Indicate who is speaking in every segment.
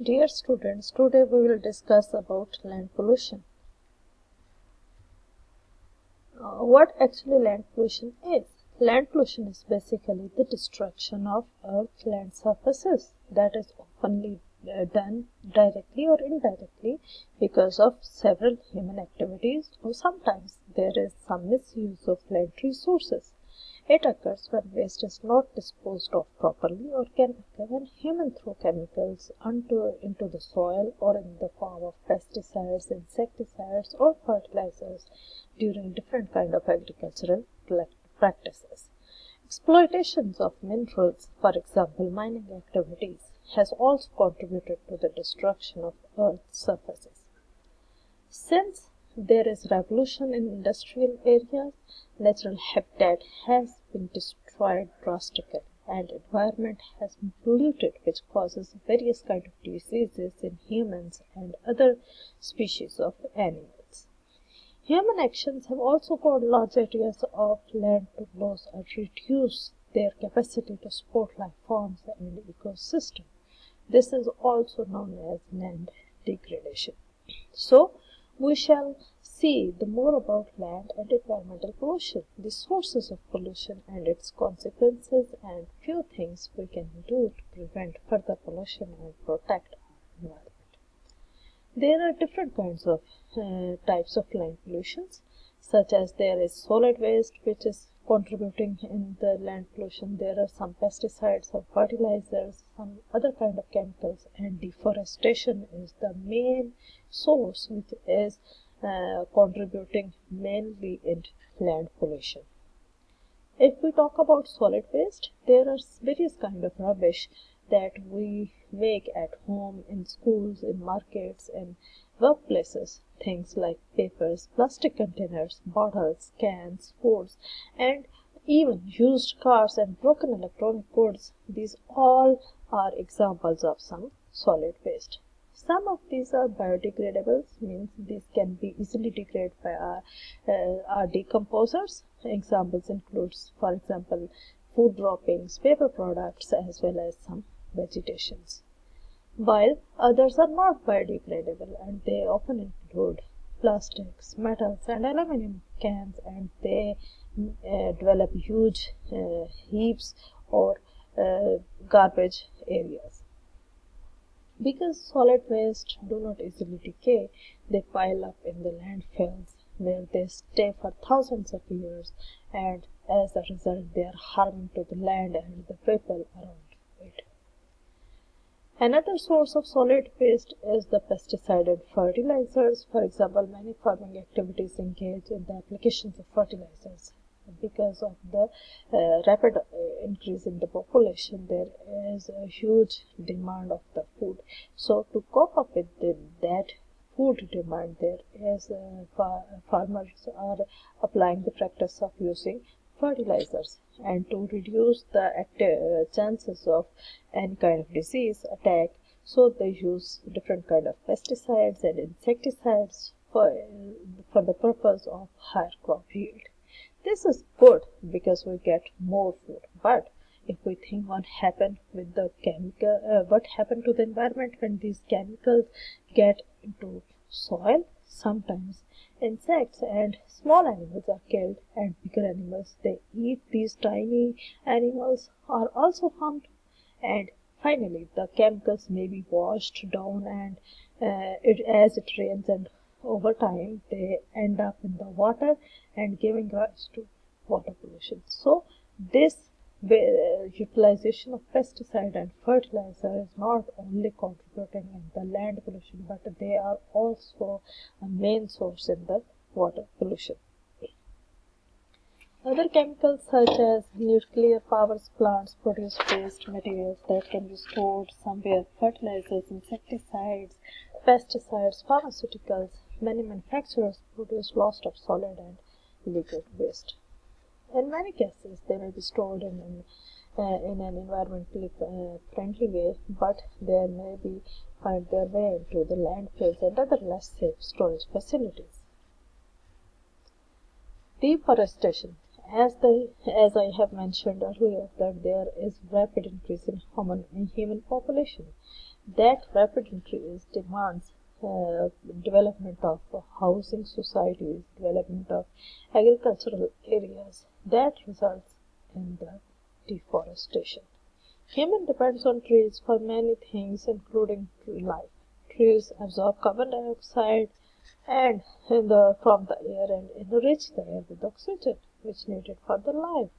Speaker 1: Dear students, today we will discuss about land pollution. What actually land pollution is? Land pollution is basically the destruction of Earth's land surfaces that is often done directly or indirectly because of several human activities, or sometimes there is some misuse of land resources. It occurs when waste is not disposed of properly or can occur when humans throw chemicals into the soil or in the form of pesticides, insecticides or fertilizers during different kind of agricultural practices. Exploitations of minerals, for example mining activities, has also contributed to the destruction of Earth's surfaces. Since there is revolution in industrial areas, natural habitat has been destroyed drastically and environment has been polluted, which causes various kinds of diseases in humans and other species of animals. Human actions have also caused large areas of land to lose or reduce their capacity to support life forms and ecosystem. This is also known as land degradation. So, we shall see the more about land and environmental pollution, the sources of pollution and its consequences, and few things we can do to prevent further pollution and protect our environment. There are different kinds of types of land pollutions, such as there is solid waste, which is contributing in the land pollution. There are some pesticides or fertilizers, some other kind of chemicals, and deforestation is the main source which is contributing mainly in land pollution. If we talk about solid waste, there are various kind of rubbish that we make at home, in schools, in markets, in workplaces. Things like papers, plastic containers, bottles, cans, foods, and even used cars and broken electronic goods. These all are examples of some solid waste. Some of these are biodegradable, means these can be easily degraded by our decomposers. Examples includes, for example, food droppings, paper products, as well as some vegetations. While others are not biodegradable, and they often include plastics, metals, and aluminum cans, and they develop huge heaps or garbage areas. Because solid waste do not easily decay, they pile up in the landfills where they stay for thousands of years, and as a result they are harming to the land and the people around it. Another source of solid waste is the pesticide and fertilizers. For example, many farming activities engage in the applications of fertilizers. Because of the rapid increase in the population, there is a huge demand of the food. So to cope up with that food demand, there is farmers are applying the practice of using fertilizers, and to reduce the chances of any kind of disease attack, so they use different kind of pesticides and insecticides for the purpose of higher crop yield. This is good because we get more food, but if we think what happened with the what happened to the environment when these chemicals get into soil, sometimes insects and small animals are killed, and bigger animals they eat these tiny animals are also harmed, and finally the chemicals may be washed down, and as it rains, and over time they end up in the water and giving rise to water pollution. So this utilization of pesticide and fertilizer is not only contributing in the land pollution, but they are also a main source in the water pollution. Other chemicals such as nuclear power plants produce waste materials that can be stored somewhere. Fertilizers, insecticides, pesticides, pharmaceuticals. Many manufacturers produce lots of solid and liquid waste. In many cases, they may be stored in an environmentally friendly way, but they may be find their way into the landfills and other less safe storage facilities. Deforestation As I have mentioned earlier, that there is rapid increase in human population. That rapid increase demands development of housing societies, development of agricultural areas. That results in the deforestation. Human depends on trees for many things, including tree life. Trees absorb carbon dioxide and from the air and enrich the air with oxygen, which needed for the life.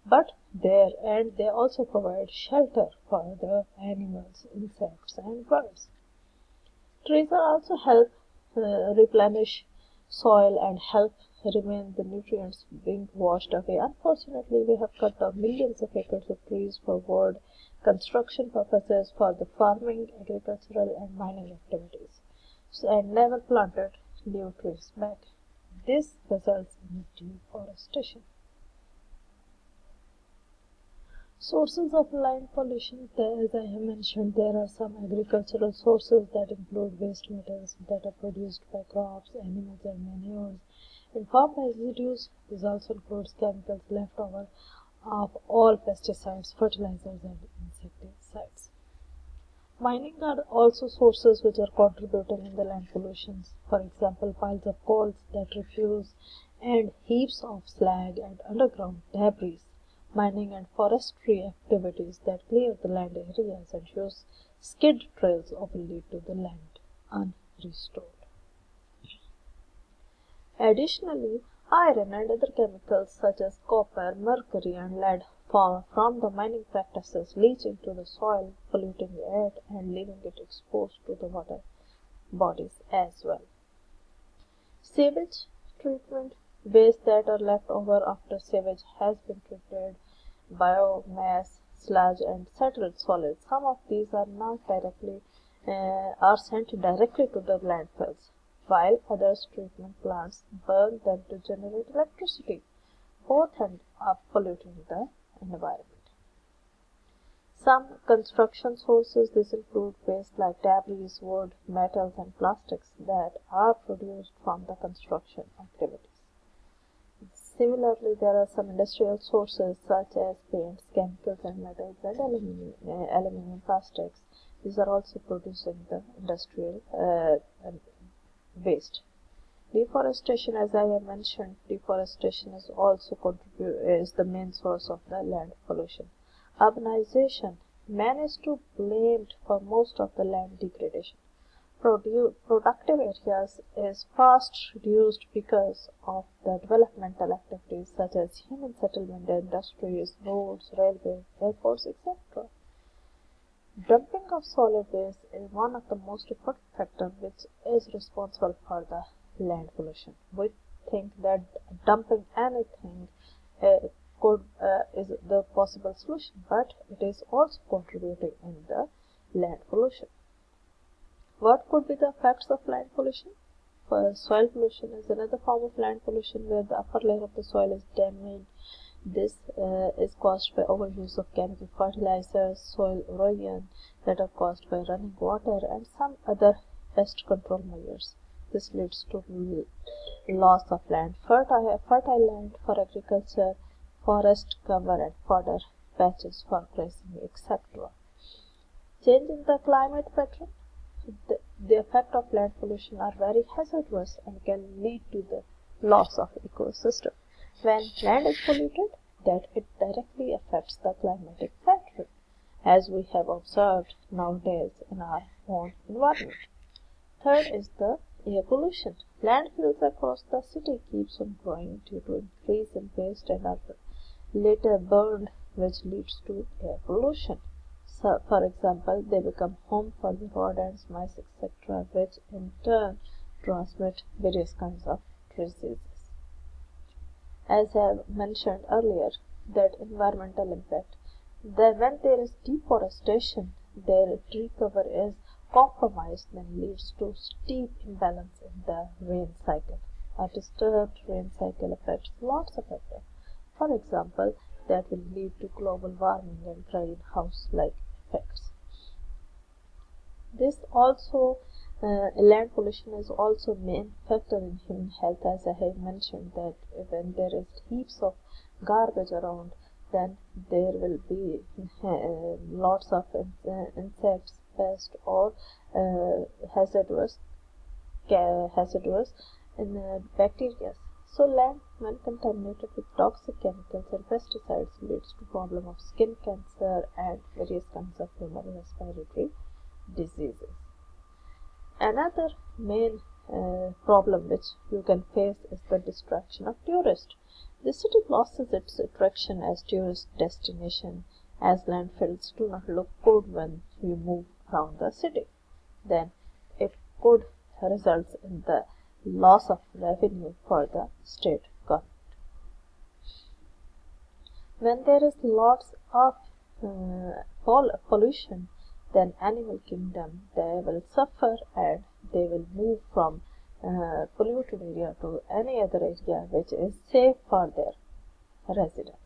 Speaker 1: But they also provide shelter for the animals, insects, and birds. Trees are also help replenish soil and help remain the nutrients being washed away. Unfortunately, we have cut down millions of acres of trees for wood, construction purposes, for the farming, agricultural, and mining activities, and never planted new trees back. This results in deforestation. Sources of land pollution, as I have mentioned, there are some agricultural sources that include waste metals that are produced by crops, animals, and manures. And farm residues, this also includes chemicals left over of all pesticides, fertilizers, and insecticides. Mining are also sources which are contributing in the land pollution. For example, piles of coals that refuse and heaps of slag and underground debris. Mining and forestry activities that clear the land areas and use skid trails often lead to the land unrestored. Additionally, iron and other chemicals such as copper, mercury, and lead from the mining practices leach into the soil, polluting it and leaving it exposed to the water bodies as well. Sewage treatment, waste that are left over after sewage has been treated, biomass, sludge, and settled solids. Some of these are not directly are sent directly to the landfills, while others treatment plants burn them to generate electricity. Both end up polluting the environment. Some construction sources, this include waste like debris, wood, metals, and plastics that are produced from the construction activities. Similarly, there are some industrial sources such as paints, chemicals, and metals, and aluminum plastics. These are also producing the industrial waste. Deforestation, as I have mentioned, deforestation is also is the main source of the land pollution. Urbanization, man is to blamed for most of the land degradation. Productive areas is fast reduced because of the developmental activities such as human settlement, industries, roads, railways, airports, etc. Dumping of solid waste is one of the most important factors which is responsible for the land pollution. We think that dumping anything is the possible solution, but it is also contributing in the land pollution. What could be the effects of land pollution? Soil pollution is another form of land pollution where the upper layer of the soil is damaged. This is caused by overuse of chemical fertilizers, soil erosion that are caused by running water, and some other pest control measures. This leads to loss of land, fertile land for agriculture, forest cover, and fodder patches for grazing, etc. Change in the climate pattern. The effect of land pollution are very hazardous and can lead to the loss of ecosystem. When land is polluted, that it directly affects the climatic pattern, as we have observed nowadays in our own environment. Third is the air pollution. Landfills across the city keeps on growing due to increase in waste and are later burned, which leads to air pollution. So, for example, they become home for the rodents, mice, etc., which in turn transmit various kinds of diseases. As I have mentioned earlier, that environmental impact, that when there is deforestation, their tree cover is compromised and leads to steep imbalance in the rain cycle. A disturbed rain cycle affects lots of factors. For example, that will lead to global warming and greenhouse-like effects. This also, land pollution is also main factor in human health, as I have mentioned that when there is heaps of garbage around, then there will be lots of insects, pests, or hazardous hazardous in bacteria. So land, when contaminated with toxic chemicals and pesticides, leads to problem of skin cancer and various kinds of human respiratory diseases. Another main problem which you can face is the distraction of tourists. The city loses its attraction as tourist destination, as landfills do not look good when you move around the city. Then it could result in the loss of revenue for the state government. When there is lots of pollution, then animal kingdom, they will suffer and they will move from polluted area to any other area which is safe for their residents.